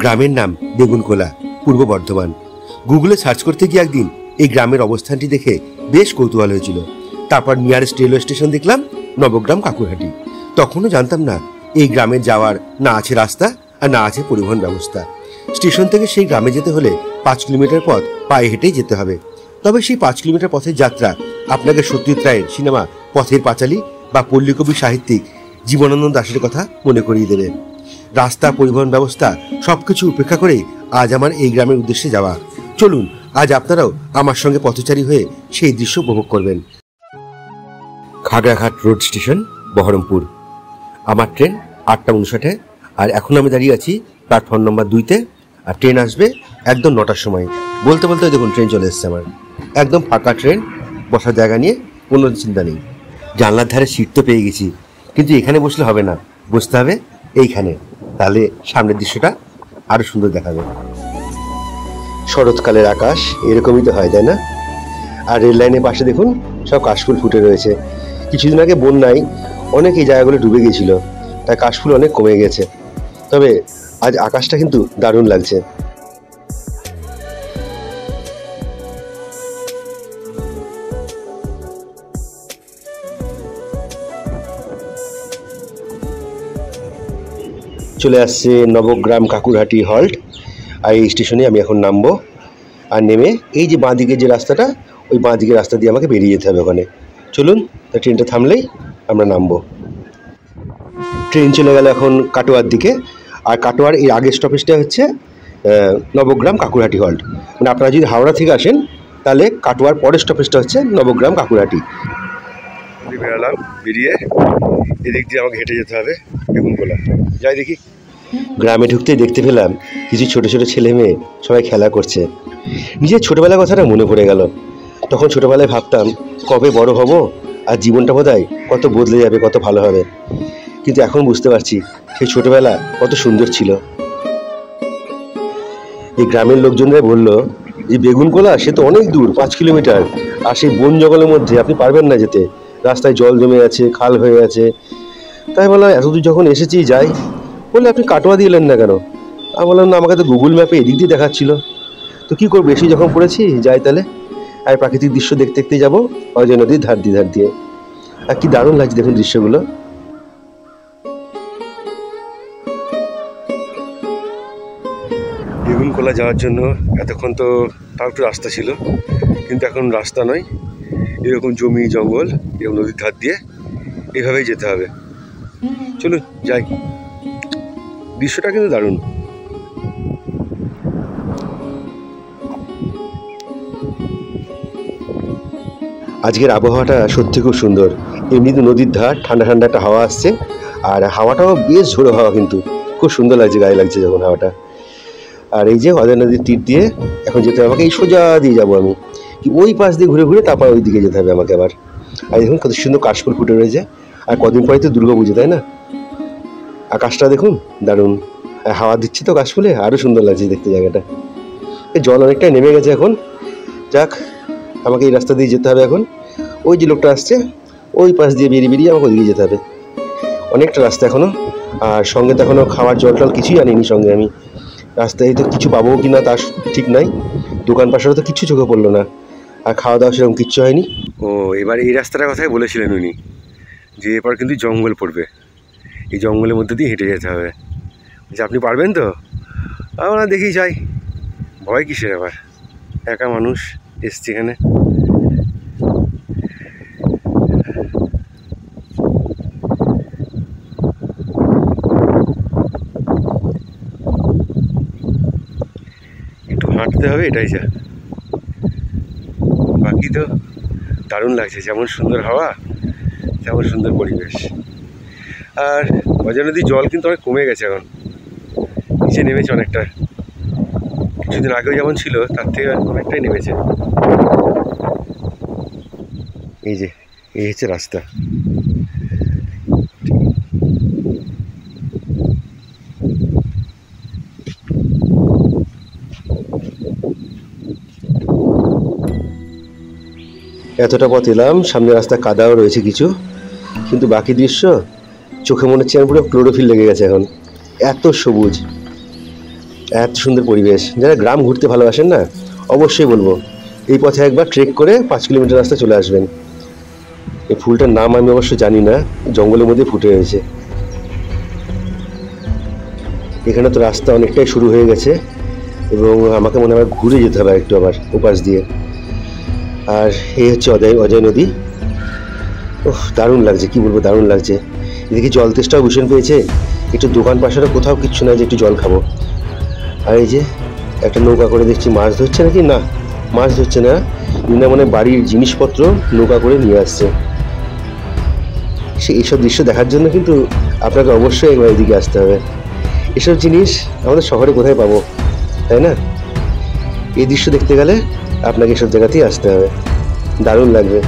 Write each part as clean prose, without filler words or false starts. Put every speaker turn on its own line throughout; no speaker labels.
গ্রামের নাম বেগুনকোলা, পূর্ব বর্ধমান। গুগলে সার্চ করতে গিয়ে একদিন এই গ্রামের অবস্থানটি দেখে বেশ কৌতূহল হয়েছিল। তারপর নিয়ারেস্ট রেলওয়ে স্টেশন দেখলাম নবগ্রাম কাকুরহাটি। তখনও জানতাম না এই গ্রামে যাওয়ার না আছে রাস্তা আর না আছে পরিবহন ব্যবস্থা। স্টেশন থেকে সেই গ্রামে যেতে হলে 5 কিলোমিটার পথ পায়ে হেঁটেই যেতে হবে। তবে সেই 5 কিলোমিটার পথের যাত্রা আপনাকে সত্যজিৎ রায়ের সিনেমা পথের পাঁচালী বা পল্লীকবি সাহিত্যিক জীবনানন্দ দাশের কথা মনে করিয়ে দেবে। রাস্তা, পরিবহন ব্যবস্থা সবকিছু উপেক্ষা করে আজ আমার এই গ্রামের উদ্দেশ্যে যাওয়া। চলুন আজ আপনারাও আমার সঙ্গে পথচারী হয়ে সেই দৃশ্য উপভোগ করবেন। Khagraghat road station, Baharampur. আমার ট্রেন 8:59, আর এখন আমি দাঁড়িয়ে আছি প্ল্যাটফর্ম নম্বর 2-তে। আর ট্রেন আসবে একদম 9টার সময়। বলতে বলতে দেখুন ট্রেন চলে এসছে আমার। একদম ফাঁকা ট্রেন, বসার জায়গা নিয়ে কোনো চিন্তা নেই। জানলার ধারে সিট তো পেয়ে গেছি, কিন্তু এখানে বসলে হবে না, বসতে হবে এইখানে। তাহলে সামনের দৃশ্যটা আরো সুন্দর দেখাবে। শরৎকালের আকাশ এরকমই তো হয়, তাই না? আর রেল লাইনের পাশে দেখুন সব কাশফুল ফুটে রয়েছে। কিছুদিন আগে বন্যায় অনেক এই জায়গাগুলো ডুবে গিয়েছিল, তাই কাশফুল অনেক কমে গেছে। তবে আজ আকাশটা কিন্তু দারুণ লাগছে। চলে আসছে নবগ্রাম কাকুরহাটি হল্ট। আর এই স্টেশনে আমি এখন নামবো। আর নেমে এই যে বাঁ দিকের যে রাস্তাটা, ওই বাঁ দিকের রাস্তা দিয়ে আমাকে বেরিয়ে যেতে হবে ওখানে। চলুন, ট্রেনটা থামলেই আমরা নামবো। ট্রেন চলে গেল এখন কাটোয়ার দিকে। আর কাটোয়ার এর আগের স্টপেজটা হচ্ছে নবগ্রাম কাকুরহাটি হল্ট। মানে আপনারা যদি হাওড়া থেকে আসেন তাহলে কাটোয়ার পরের স্টপেজটা হচ্ছে নবগ্রাম কাকুরহাটি। বেরোলাম, বেরিয়ে এদিক দিয়ে আমাকে হেঁটে যেতে হবে বেগুনকোলা। যাই দেখি। গ্রামে ঢুকতেই দেখতে পেলাম কিছু ছোট ছোট ছেলে মেয়ে সবাই খেলা করছে। নিজের ছোটবেলার কথাটা মনে পড়ে গেল। তখন ছোটবেলায় ভাবতাম কবে বড় হব আর জীবনটা বোধহয় কত বদলে যাবে, কত ভালো হবে। কিন্তু এখন বুঝতে পারছি সেই ছোটবেলা কত সুন্দর ছিল। এই গ্রামের লোকজনরা বলল যে বেগুনকোলা সে তো অনেক দূর, 5 কিলোমিটার। আর সেই বন জঙ্গলের মধ্যে আপনি পারবেন না যেতে, রাস্তায় জল জমে আছে, খাল হয়ে আছে। তাই বললাম এতদূর যখন এসেছি যাই। বললে আপনি কাটোয়া দিয়ে এলেন না কেন? আমি বললাম না, আমাকে তো গুগল ম্যাপে এদিক দিয়ে দেখাচ্ছিল। তো কী করবো, এসে যখন পড়েছি যাই তাহলে। আর প্রাকৃতিক দৃশ্য দেখতে দেখতে যাবো অজয় নদীর ধার দিয়ে। আর কি দারুণ লাগছে দেখুন দৃশ্যগুলো। বেগুনকোলা যাওয়ার জন্য এতক্ষণ তো তাও একটু রাস্তা ছিল, কিন্তু এখন রাস্তা নয়, এরকম জমি জঙ্গল, এরকম নদীর ধার দিয়ে এভাবেই যেতে হবে। চলুন যাই। দৃশ্যটা কিন্তু দারুণ। আজকের আবহাওয়াটা সত্যি খুব সুন্দর। এমনিতে নদীর ধার, ঠান্ডা ঠান্ডা একটা হাওয়া আসছে। আর হাওয়াটাও বেশ ঝোড়ো হাওয়া, কিন্তু খুব সুন্দর লাগছে, গায়ে লাগছে যখন হাওয়াটা। আর এই যে অজয় নদীর তীর দিয়ে এখন যেতে হবে আমাকে। এই সোজা দিয়ে যাবো আমি, কি ওই পাশ দিয়ে ঘুরে ঘুরে তারপর ওই দিকে যেতে হবে আমাকে আবার। আর দেখুন কত সুন্দর কাশফুল ফুটে রয়েছে। আর কদিন পরে তো দুর্গাপুজো, তাই না? আকাশটা দেখুন দারুণ। আর হাওয়া দিচ্ছে তো কাশফুলে, আরও সুন্দর লাগছে দেখতে জায়গাটা। এই জল অনেকটাই নেমে গেছে এখন। যাক, আমাকে এই রাস্তা দিয়ে যেতে হবে এখন। ওই যে লোকটা আসছে ওই পাশ দিয়ে বেরিয়ে আমাকে ওইদিকে যেতে হবে। অনেকটা রাস্তা এখনও। আর সঙ্গে তো এখনও খাওয়ার জল টল কিছুই আনিনি সঙ্গে আমি। রাস্তায় তো কিছু পাবো কি না তার ঠিক নাই। দোকান পাশেও তো কিছু চোখে পড়লো না। আর খাওয়া দাওয়া সেরকম কিচ্ছু হয়নি। ও, এবার এই রাস্তাটার কথাই বলেছিলেন উনি, যে এরপর কিন্তু জঙ্গল পড়বে, এই জঙ্গলের মধ্যে দিয়ে হেঁটে যেতে হবে। যে আপনি পারবেন তো? আমরা দেখি যাই, ভয় কিসের আবার, একা মানুষ এসছি এখানে। একটু হাঁটতে হবে, এটাই যা। বাকি তো দারুণ লাগছে, যেমন সুন্দর হাওয়া তেমন সুন্দর পরিবেশ। আর অজয় নদীর জল কিন্তু অনেক কমে গেছে এখন, নিচে নেমেছে অনেকটা। কিছুদিন আগেও যেমন ছিল তার থেকে অনেকটাই নেমেছে। এই যে এই হচ্ছে রাস্তা। এতটা পথ এলাম, সামনে রাস্তা কাদাও রয়েছে কিছু, কিন্তু বাকি দৃশ্য চোখে মনে হচ্ছে পুরো ক্লোরোফিল লেগে গেছে এখন, এত সবুজ। এত সুন্দর পরিবেশ, যারা গ্রাম ঘুরতে ভালোবাসেন না অবশ্যই বলবো এই পথে একবার ট্রেক করে 5 কিলোমিটার রাস্তা চলে আসবেন। এই ফুলটার নাম আমি অবশ্য জানি না, জঙ্গলের মধ্যে ফুটে রয়েছে। এখানে তো রাস্তা অনেকটাই শুরু হয়ে গেছে এবং আমাকে মনে হয় ঘুরে যেতে হবে একটু আবার ওপাশ দিয়ে। আর এই হচ্ছে অজয় অজয় নদী। ওহ, দারুণ লাগছে, কি বলবো, দারুণ লাগছে। এদিকে জল তেষ্টাও ভীষণ পেয়েছে, একটু দোকান পাশারও কোথাও কিচ্ছু না যে একটু জল খাবো। আর এই যে একটা নৌকা করে দেখছি, মাছ ধরছে নাকি, না মাছ ধরছে না, না মানে বাড়ির জিনিসপত্র নৌকা করে নিয়ে আসছে। সে এইসব দৃশ্য দেখার জন্য কিন্তু আপনাকে অবশ্যই একবার এদিকে আসতে হবে। এসব জিনিস আমাদের শহরে কোথায় পাবো, তাই না? এই দৃশ্য দেখতে গেলে আপনাকে এসব জায়গাতেই আসতে হবে, দারুণ লাগবে।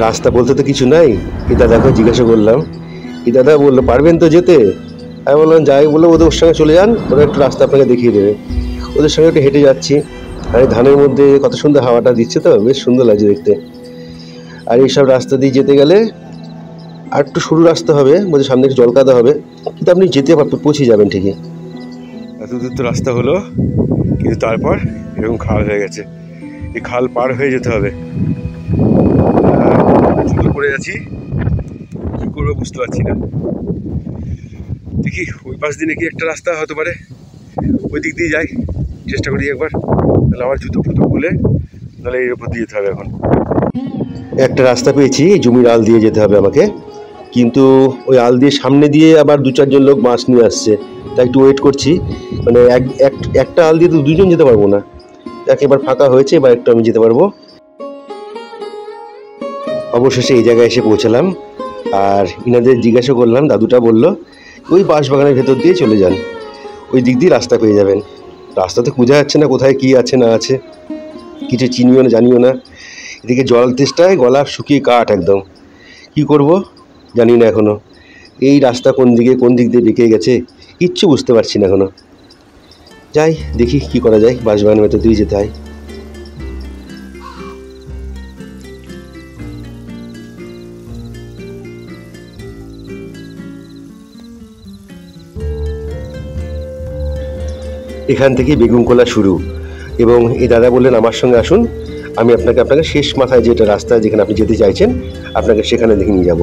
রাস্তা বলতে তো কিছু নাই। এই দাদাকে জিজ্ঞাসা করলাম, এই দাদা বললো পারবেন তো যেতে। আমি বললাম যাই, বললো ওদের ওর সঙ্গে চলে যান, ওরা একটু রাস্তা আপনাকে দেখিয়ে দেবে। ওদের সঙ্গে একটু হেঁটে যাচ্ছি, আর এই ধানের মধ্যে কত সুন্দর হাওয়াটা দিচ্ছে, তো বেশ সুন্দর লাগছে দেখতে। আর এইসব রাস্তা দিয়ে যেতে গেলে আর একটু সরু রাস্তা হবে, বলছে সামনে একটু জল কাদা হবে, কিন্তু আপনি যেতে পৌঁছে যাবেন ঠিকই। এত দূর তো রাস্তা হলো, কিন্তু তারপর এরকম খাল হয়ে গেছে, এই খাল পার হয়ে যেতে হবে। জুতো পড়ে যাচ্ছি, কি করবো বুঝতে পারছি না। দেখি ওই পাশ দিয়ে নাকি একটা রাস্তা হতে পারে, ওই দিক দিয়ে যাই, চেষ্টা করি একবার। তাহলে আমার জুতো ফুতো খুলে তাহলে এর উপর দিয়ে যেতে হবে। এখন একটা রাস্তা পেয়েছি, জমির আল দিয়ে যেতে হবে আমাকে, কিন্তু ওই আল দিয়ে সামনে দিয়ে আবার 2-4 জন লোক মাছ নিয়ে আসছে, তাই একটু ওয়েট করছি। মানে একটা আল দিয়ে তো 2 জন যেতে পারবো না, একেবারে ফাঁকা হয়েছে, এবার একটু আমি যেতে পারবো। অবশেষে এই জায়গায় এসে পৌঁছালাম, আর ইনাদের জিজ্ঞাসা করলাম, দাদুটা বলল ওই বাঁশবাগানের ভেতর দিয়ে চলে যান, ওই দিক দিয়ে রাস্তা পেয়ে যাবেন। রাস্তাতে বোঝা যাচ্ছে না কোথায় কি আছে না আছে, কিছু চিনিও না জানিও না। এদিকে জল তেষ্টায় গলা শুকিয়ে কাঠ একদম, কি করব জানি না এখনো। এই রাস্তা কোন দিক দিয়ে বেঁকে গেছে কিচ্ছু বুঝতে পারছি না এখনো। যাই দেখি কি করা যায়, বাঁশবাগানের ভেতর দিয়ে যেতে হয়। এখান থেকে বেগুনকোলা শুরু, এবং এই দাদা বললেন আমার সঙ্গে আসুন, আমি আপনাকে শেষ মাথায় যেটা রাস্তা যেখানে আপনি যেতে চাইছেন আপনাকে সেখানে দেখে নিয়ে যাব।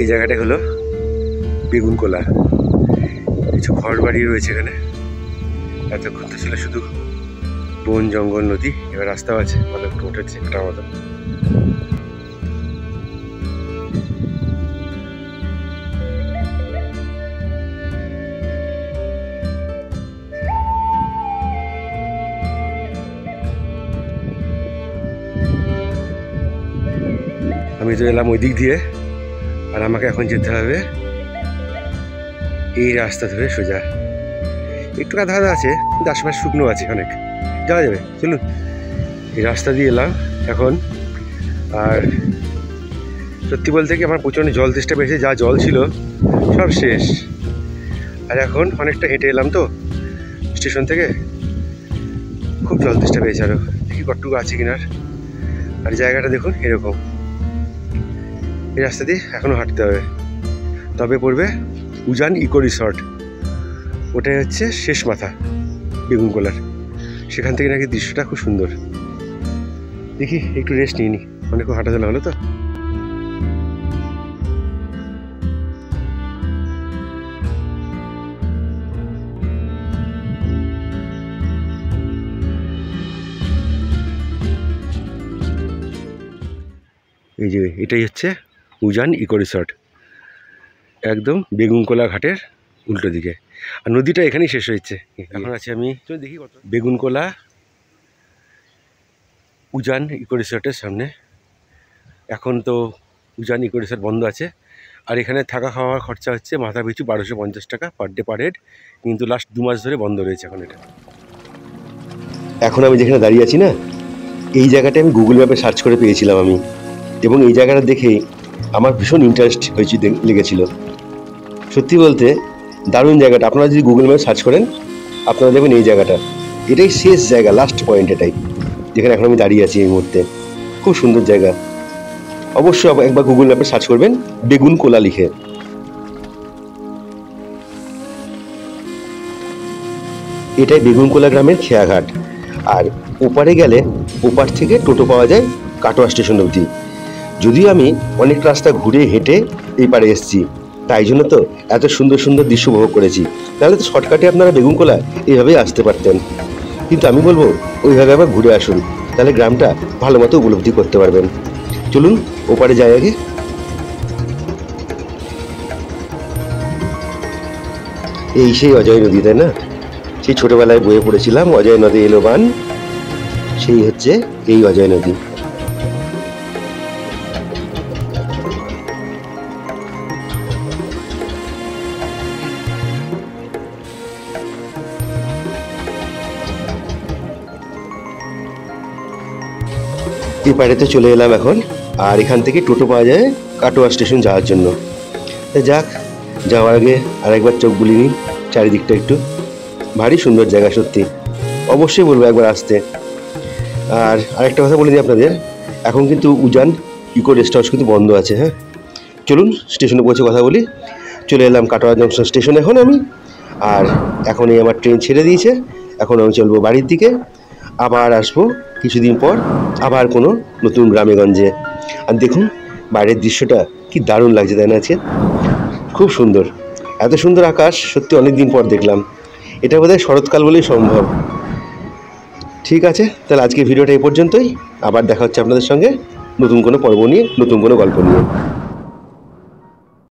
এই জায়গাটা হলো বেগুনকোলা, কিছু ঘর বাড়ি রয়েছে এখানে। এতক্ষণ তো ছিল শুধু বন জঙ্গল নদী, এবার রাস্তাও আছে, ভালো একটু উঠেছে একটা মতো। আমি তো এলাম ওই দিক দিয়ে, আর আমাকে এখন যেতে হবে এই রাস্তা ধরে সোজা। একটু কাদা কাদা আছে, কিন্তু আশেপাশে শুকনো আছে, অনেক যাওয়া যাবে। চলুন, এই রাস্তা দিয়ে এলাম এখন। আর সত্যি বলতে কি আমার প্রচণ্ড জল তেষ্টা পেয়েছে, যা জল ছিল সব শেষ। আর এখন অনেকটা হেঁটে এলাম তো স্টেশন থেকে, খুব জল তেষ্টা পেয়েছে। আরও দেখি কতটুকু আছে কিনার। আর জায়গাটা দেখুন এরকম, এই রাস্তা দিয়ে এখনও হাঁটতে হবে, তবে পড়বে উজান ইকো রিসর্ট। ওটাই হচ্ছে শেষ মাথা বেগুনকোলার, সেখান থেকে নাকি দৃশ্যটা খুব সুন্দর। দেখি একটু রেস্ট নিয়ে নিই, অনেকক্ষণ হাঁটা চলা হলো তো। এই যে এটাই হচ্ছে উজান ইকো রিসর্ট, একদম বেগুনকোলা ঘাটের উল্টো দিকে, আর নদীটা এখানেই শেষ হয়েছে। এখন আছি আমি দেখি বেগুনকোলা উজান ইকো রিসর্টের সামনে। এখন তো উজান ইকো রিসর্ট বন্ধ আছে। আর এখানে থাকা খাওয়ার খরচা হচ্ছে মাথা পিছু 1250 টাকা পার ডে পার হেড, কিন্তু লাস্ট 2 মাস ধরে বন্ধ রয়েছে এখন এটা। এখন আমি যেখানে দাঁড়িয়ে আছি না, এই জায়গাটা আমি গুগল ম্যাপে সার্চ করে পেয়েছিলাম আমি, এবং এই জায়গাটা দেখে আমার ভীষণ ইন্টারেস্ট লেগেছিল। সত্যি বলতে দারুণ জায়গাটা। আপনারা যদি গুগল ম্যাপে সার্চ করেন আপনারা দেখবেন এই জায়গাটা, এটাই শেষ জায়গা, লাস্ট পয়েন্ট এটাই, যেখানে এখন আমি দাঁড়িয়ে আছি এই মুহূর্তে। খুব সুন্দর জায়গা। অবশ্যই একবার গুগল ম্যাপে সার্চ করবেন বেগুনকোলা লিখে। এটাই বেগুনকোলা গ্রামের খেয়াঘাট। আর ওপারে গেলে ওপার থেকে টোটো পাওয়া যায় কাটোয়া স্টেশন অবধি। যদিও আমি অনেক রাস্তা ঘুরে হেঁটে এই পারে এসেছি, তাই জন্য তো এত সুন্দর সুন্দর দৃশ্য উপভোগ করেছি। তাহলে তো শর্টকাটে আপনারা বেগুনকোলা এইভাবেই আসতে পারতেন, কিন্তু আমি বলবো ওইভাবে আবার ঘুরে আসুন, তাহলে গ্রামটা ভালো মতো উপলব্ধি করতে পারবেন। চলুন ওপারে যাই আগে। এই সেই অজয় নদী, তাই না? সেই ছোটবেলায় বইয়ে পড়েছিলাম অজয় নদী এলো বান, সেই হচ্ছে এই অজয় নদী। এই পাড়েতে চলে এলাম এখন, আর এখান থেকে টোটো পাওয়া যায় কাটোয়া স্টেশন যাওয়ার জন্য। যাক, যাওয়ার আগে আরেকবার চোখ বুলিয়ে নিই চারিদিকটা একটু। ভারী সুন্দর জায়গা সত্যি, অবশ্যই বলবো একবার আসতে। আর আরেকটা কথা বলে দিই আপনাদের, এখন কিন্তু উজান ইকো রেস্ট হাউস কিন্তু বন্ধ আছে। হ্যাঁ, চলুন স্টেশনে পৌঁছে কথা বলি। চলে এলাম কাটোয়া জংশন স্টেশন এখন আমি, আর এখন এই আমার ট্রেন ছেড়ে দিয়েছে। এখন আমি চলবো বাড়ির দিকে, আবার আসবো কিছুদিন পর আবার কোনো নতুন গ্রামেগঞ্জে। আর দেখুন বাইরের দৃশ্যটা কি দারুণ লাগছে, তাই না? আজকে খুব সুন্দর, এত সুন্দর আকাশ সত্যি অনেক দিন পর দেখলাম। এটা বোধহয় শরৎকাল বলেই সম্ভব। ঠিক আছে, তাহলে আজকের ভিডিওটা এই পর্যন্তই। আবার দেখা হচ্ছে আপনাদের সঙ্গে নতুন কোনো পর্ব নিয়ে, নতুন কোনো গল্প নিয়ে।